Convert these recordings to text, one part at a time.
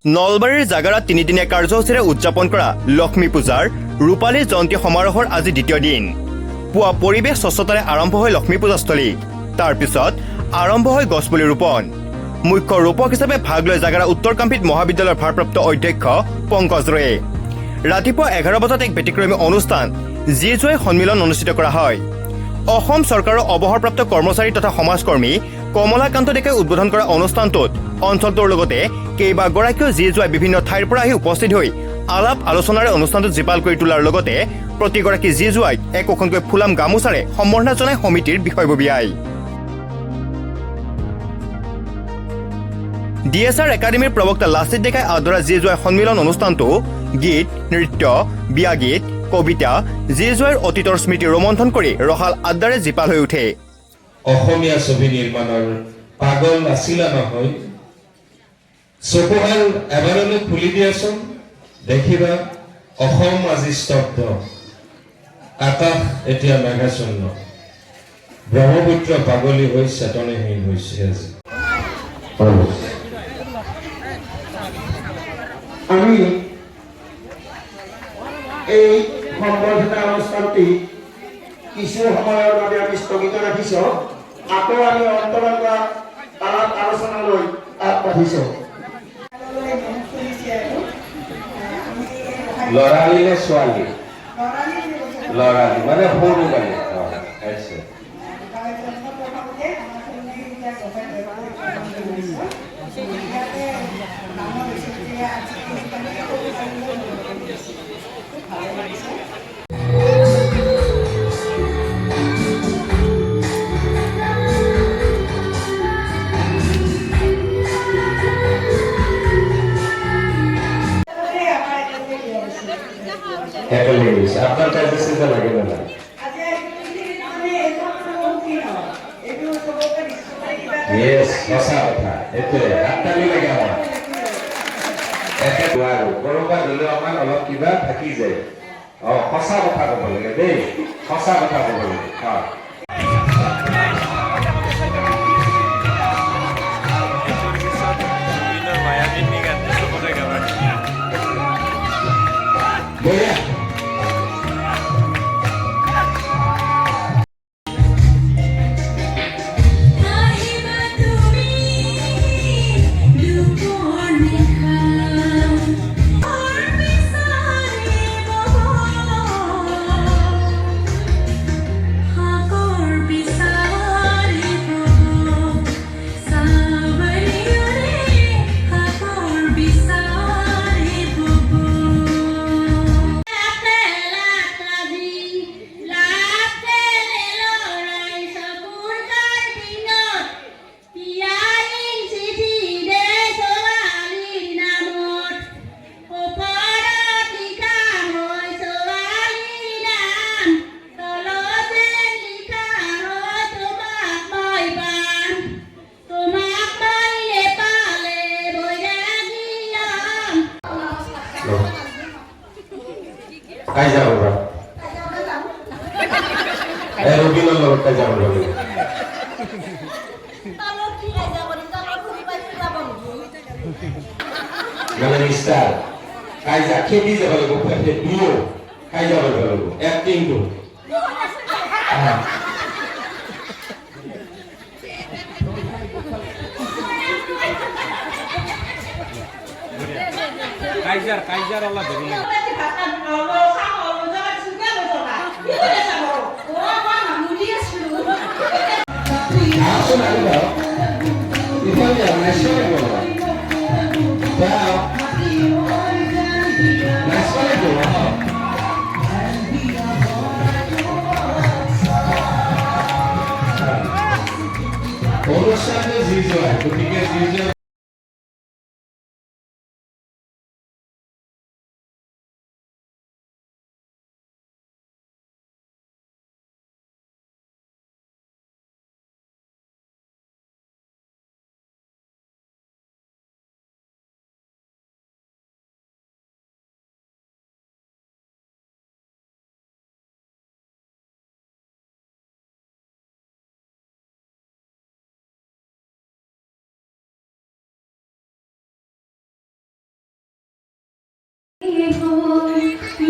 নলবাৰীৰ জাগাৰাত তিনিদিনীয়া কাৰ্যসূচীৰে উদযাপন কৰা লক্ষ্মী পূজাৰ ৰূপালী জয়ন্তী সমাৰোহৰ আজি দ্বিতীয় দিন। পুৱা পৰিৱেশ স্বচ্ছতাৰে আৰম্ভ হয় লক্ষ্মী পূজাস্থলী। তাৰ পিছত আৰম্ভ হয় গছপুলি ৰোপণ। মুখ্য ৰূপক হিচাপে ভাগ লয় জাগাৰা উত্তৰ কামভিত মহাবিদ্যালয়ৰ ভাৰপ্ৰাপ্ত অধ্যক্ষ পংকজ ৰয়ে। ৰাতিপুৱা 11 বজাত এক ব্যতিক্ৰমী অনুষ্ঠান জি জয় সন্মিলন অনুষ্ঠিত কৰা হয়। অসম চৰকাৰৰ অৱসৰপ্ৰাপ্ত কৰ্মচাৰী তথা সমাজকৰ্মী কমলাকান্ত ডেকাই উদ্বোধন কৰা অনুষ্ঠানটোত অঞ্চলটোৰ লগতে কেইবাগৰাকীও জি জোৱাই বিভিন্ন ঠাইৰ পৰা আহি উপস্থিত হৈ আলাপ আলোচনাৰে অনুষ্ঠানটোত জীপাল কৰি তোলাৰ লগতে প্ৰতিগৰাকী জি জোৱাইক একোখনকৈ ফুলাম গামোচাৰে সম্বৰ্ধনা জনাই সমিতিৰ বিষয়ববীয়াই। DSR একাডেমীৰ প্ৰবক্তা লাচিত ডেকাই আদৰা জি জোৱাই সন্মিলন অনুষ্ঠানটো গীত, নৃত্য, বিয়াগীত, কবিতা, জি জোৱাইৰ অতীতৰ স্মৃতি ৰোমন্থন কৰি ৰসাল আড্ডাৰে জীপাল হৈ উঠে। অসমীয়া ছবি নিৰ্মাণৰ পাগল আছিলা নহয়, চকুহাল এবাৰলৈ খুলি দিয়াচোন, দেখিবা অসম আজি স্তব্ধ, আকাশ এতিয়া মেঘাচ্ছন্ন, ব্ৰহ্মপুত্ৰ পাগলী হৈ চেতনহীন হৈছে আজি। আমি এই সম্বৰ্ধনা অনুষ্ঠানটি কিছু সময়ৰ বাবে আমি স্থগিত ৰাখিছোঁ। আকৌ আমি অন্তৰংগ আলাপ আলোচনালৈ আগবাঢ়িছোঁ। লৰালি নে ছোৱালী? লৰালি মানে সৰু মানে আপনাৰ কাছে চিন্তা লাগে না? Yes, সঁচা কথা। এইটোৱে হাততালি লাগে আমাৰ। একে নোৱাৰো কৰবাত হ'লেও আমাৰ অলপ কিবা থাকি যায়। সঁচা কথা ক'ব লাগে দেই, সঁচা কথা ক'ব লাগে। বঢ়িয়া। কাই যাব বা রবিনের লোক কাই যাব রবি মানে মিস্টার কাই যা খেদি যাব লাগবো পেটে দুও কাই যাব লাগবো অ্যাক্টিং টু কাইজার আল্লাহ ধরে অনুষ্ঠানে জি জয় গতিকে জি জয়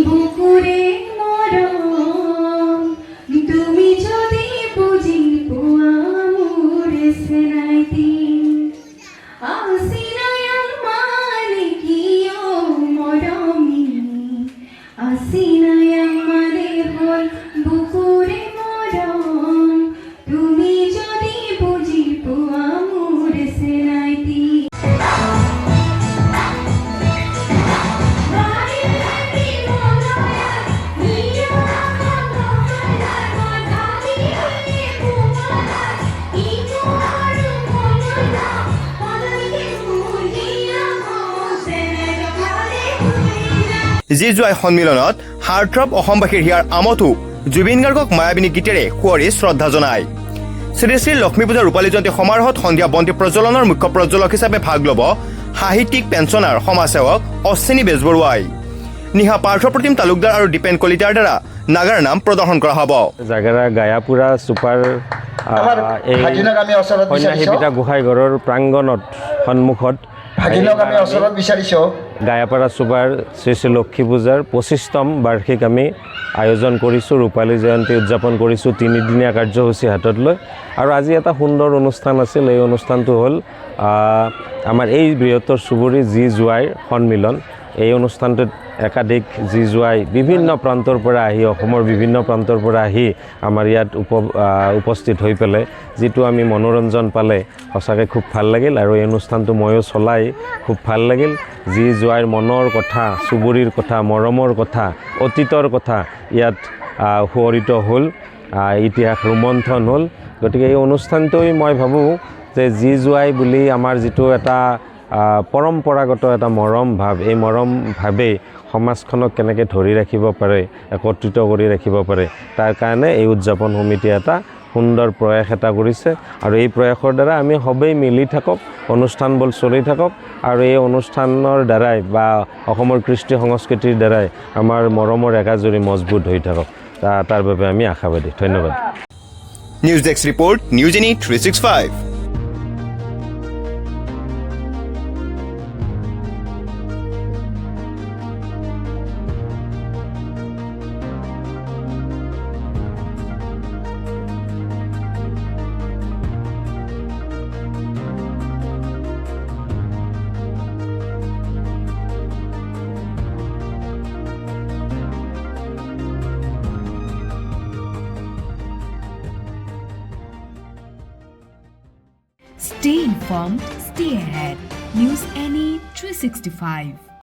বুকুরে মরম তুমি যদি বুঝি পোয়া মোরে সেনাইতি আসিনায়াং মালিকিও মরমি আসিনায়াং মালে হল বুকুরে মরম তুমি যদি বুঝি পোয়া মোরে সেনাইতি জি জুৱাই সন্মিলনত হাৰ্টথ্ৰব অসমবাসীৰ হিয়াৰ আমঠো জুবিন গাৰ্গক মায়াবিনী গীতেৰে সুঁৱৰি শ্ৰদ্ধা জনায় শ্ৰী শ্ৰী লক্ষ্মী পূজাৰ ৰূপালী জয়ন্তী সমাৰোহত সন্ধিয়া বন্তি প্ৰজ্বলনৰ মুখ্য প্ৰজ্বলক হিচাপে ভাগ ল'ব সাহিত্যিক পেঞ্চনাৰ সমাজসেৱক অশ্বিনী বেজবৰুৱাই নিশা পাৰ্থপ্ৰতিম তালুকদাৰ আৰু দীপেন কলিতাৰ দ্বাৰা নাগাৰা নাম প্ৰদৰ্শন কৰা হ'ব জাগাৰা গায়াপুৰা ছুপাৰ এই সন্ন্যাসীপিতা গোসাঁইঘৰৰ প্ৰাংগণত সন্মুখত গায়াপাৰা ছুপাৰ শ্ৰী শ্ৰী লক্ষ্মী পূজাৰ 25তম বাৰ্ষিক আমি আয়োজন কৰিছোঁ ৰূপালী জয়ন্তী উদযাপন কৰিছোঁ 3দিনীয়া কাৰ্যসূচী হাতত লৈ আৰু আজি এটা সুন্দৰ অনুষ্ঠান আছিল এই অনুষ্ঠানটো হ'ল আমাৰ এই বৃহত্তৰ চুবুৰী জি জুৱাইৰ সন্মিলন এই অনুষ্ঠানটোত একাধিক জি জুৱাই বিভিন্ন প্ৰান্তৰ পৰা আহি অসমৰ বিভিন্ন প্ৰান্তৰ পৰা আহি আমাৰ ইয়াত উপস্থিত হৈ পেলাই যিটো আমি মনোৰঞ্জন পালে সঁচাকৈ খুব ভাল লাগিল আৰু এই অনুষ্ঠানটো ময়ো চলাই খুব ভাল লাগিল জি জুৱাইৰ মনৰ কথা চুবুৰীৰ কথা মৰমৰ কথা অতীতৰ কথা ইয়াত সোঁৱৰিত হ'ল ইতিহাস ৰোমন্থন হ'ল গতিকে এই অনুষ্ঠানটোৱে মই ভাবোঁ যে জি জুৱাই বুলি আমাৰ যিটো এটা পৰম্পৰাগত এটা মৰম ভাৱ এই মৰম ভাৱেই সমাজখনক কেনেকৈ ধৰি ৰাখিব পাৰে একত্ৰিত কৰি ৰাখিব পাৰে তাৰ কাৰণে এই উদযাপন সমিতিয়ে এটা সুন্দৰ প্ৰয়াস এটা কৰিছে আৰু এই প্ৰয়াসৰ দ্বাৰা আমি সবেই মিলি থাকক অনুষ্ঠানবোৰ চলি থাকক আৰু এই অনুষ্ঠানৰ দ্বাৰাই বা অসমৰ কৃষ্টি সংস্কৃতিৰ দ্বাৰাই আমাৰ মৰমৰ একাজৰি মজবুত হৈ থাকক তাৰ বাবে আমি আশাবাদী ধন্যবাদ news desk report news any 365 Stay informed, stay ahead. News Any 365.